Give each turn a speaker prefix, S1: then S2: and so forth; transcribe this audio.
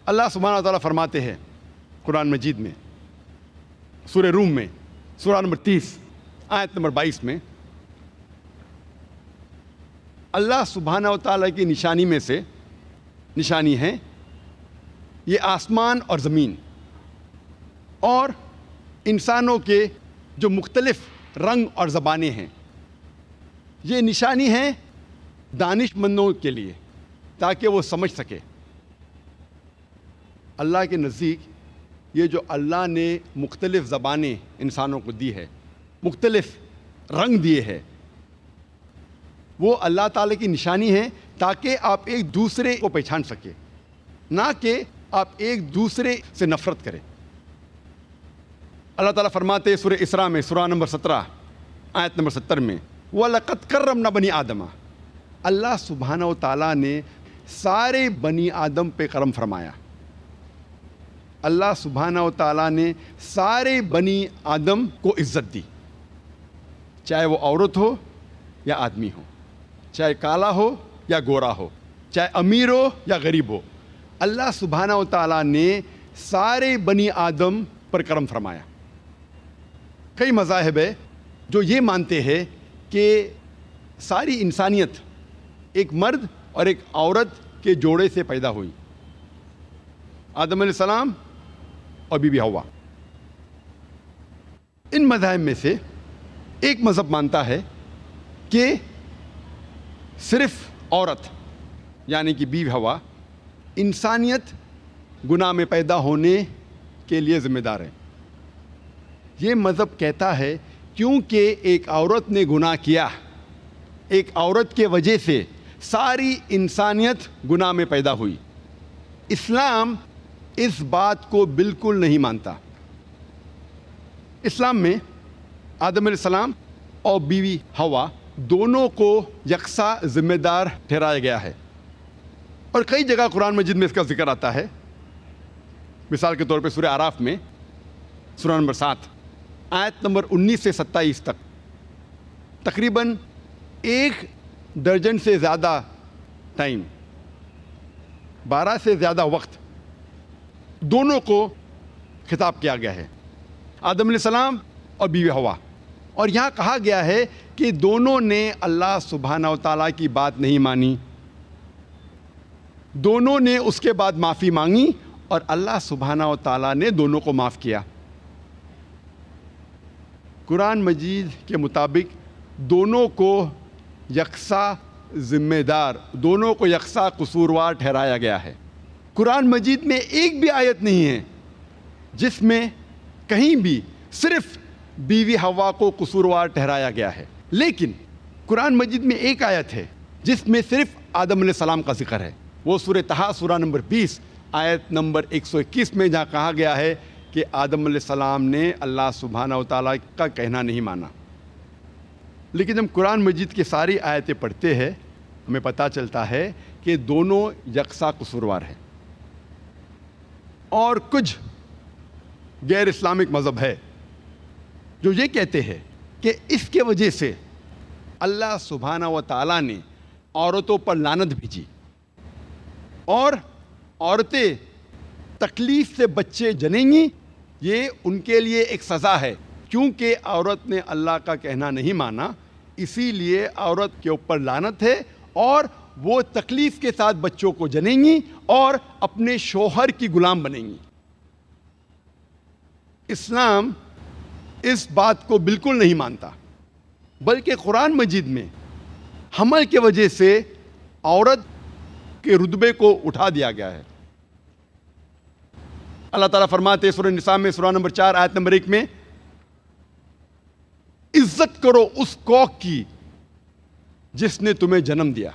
S1: اللہ سبحانہ وتعالیٰ فرماتے ہیں قرآن مجید میں سورہ روم میں سورہ نمبر 30 آیت نمبر 22 میں، اللہ سبحانہ وتعالیٰ کی نشانی میں سے نشانی ہے یہ آسمان اور زمین اور انسانوں کے جو مختلف رنگ اور زبانیں ہیں، یہ نشانی ہے دانش مندوں کے لیے تاکہ وہ سمجھ سکے۔ اللہ کے نزدیک یہ جو اللہ نے مختلف زبانیں انسانوں کو دی ہے، مختلف رنگ دیے ہیں، وہ اللہ تعالیٰ کی نشانی ہے تاکہ آپ ایک دوسرے کو پہچان سکے، نہ کہ آپ ایک دوسرے سے نفرت کریں۔ اللہ تعالیٰ فرماتے ہیں سورہ اسراء میں سورہ نمبر 17 آیت نمبر 70 میں، وَلَقَدْ كَرَّمْنَا بَنِي آدَمَ، اللہ سبحانہ و تعالیٰ نے سارے بنی آدم پہ کرم فرمایا۔ اللہ سبحانہ و تعالیٰ نے سارے بنی آدم کو عزت دی، چاہے وہ عورت ہو یا آدمی ہو، چاہے کالا ہو یا گورا ہو، چاہے امیر ہو یا غریب ہو، اللہ سبحانہ و تعالیٰ نے سارے بنی آدم پر کرم فرمایا۔ کئی مذاہب ہے جو یہ مانتے ہیں کہ ساری انسانیت ایک مرد اور ایک عورت کے جوڑے سے پیدا ہوئی، آدم علیہ السلام اور بی بی حوا۔ ان مذاہب میں سے ایک مذہب مانتا ہے کہ صرف عورت یعنی کہ بی بی حوا انسانیت گناہ میں پیدا ہونے کے لیے ذمہ دار ہے۔ یہ مذہب کہتا ہے کیونکہ ایک عورت نے گناہ کیا، ایک عورت کے وجہ سے ساری انسانیت گناہ میں پیدا ہوئی۔ اسلام اس بات کو بالکل نہیں مانتا۔ اسلام میں آدم علیہ السلام اور بیوی حوا دونوں کو یکساں ذمہ دار ٹھہرایا گیا ہے، اور کئی جگہ قرآن مجید میں اس کا ذکر آتا ہے۔ مثال کے طور پہ سورہ اعراف میں سورہ نمبر 7 آیت نمبر 19 سے 27 تک تقریباً 1 درجن سے زیادہ ٹائم، 12 سے زیادہ وقت دونوں کو خطاب کیا گیا ہے، آدم علیہ السلام اور بیوی حوا، اور یہاں کہا گیا ہے کہ دونوں نے اللہ سبحانہ و تعالیٰ کی بات نہیں مانی، دونوں نے اس کے بعد معافی مانگی اور اللہ سبحانہ و تعالیٰ نے دونوں کو معاف کیا۔ قرآن مجید کے مطابق دونوں کو یکساں ذمہ دار، دونوں کو یکساں قصوروار ٹھہرایا گیا ہے۔ قرآن مجید میں ایک بھی آیت نہیں ہے جس میں کہیں بھی صرف بیوی حوا کو قصوروار ٹھہرایا گیا ہے، لیکن قرآن مجید میں ایک آیت ہے جس میں صرف آدم علیہ السلام کا ذکر ہے، وہ سورہ طٰہٰ سورہ نمبر 20 آیت نمبر 121 میں، جہاں کہا گیا ہے کہ آدم علیہ السلام نے اللہ سبحانہ و تعالیٰ کا کہنا نہیں مانا۔ لیکن جب قرآن مجید کی ساری آیتیں پڑھتے ہیں ہمیں پتہ چلتا ہے کہ دونوں یکساں قصوروار ہیں۔ اور کچھ غیر اسلامک مذہب ہے جو یہ کہتے ہیں کہ اس کے وجہ سے اللہ سبحانہ و تعالیٰ نے عورتوں پر لعنت بھیجی، اور عورتیں تکلیف سے بچے جنیں گی، یہ ان کے لیے ایک سزا ہے، کیونکہ عورت نے اللہ کا کہنا نہیں مانا، اسی لیے عورت کے اوپر لعنت ہے، اور وہ تکلیف کے ساتھ بچوں کو جنیں گی اور اپنے شوہر کی غلام بنیں گی۔ اسلام اس بات کو بالکل نہیں مانتا، بلکہ قرآن مجید میں حمل کے وجہ سے عورت کے رتبے کو اٹھا دیا گیا ہے۔ اللہ تعالیٰ فرماتے ہیں سورہ نساء میں سورہ نمبر 4 آیت نمبر 1 میں، عزت کرو اس کوکھ کی جس نے تمہیں جنم دیا۔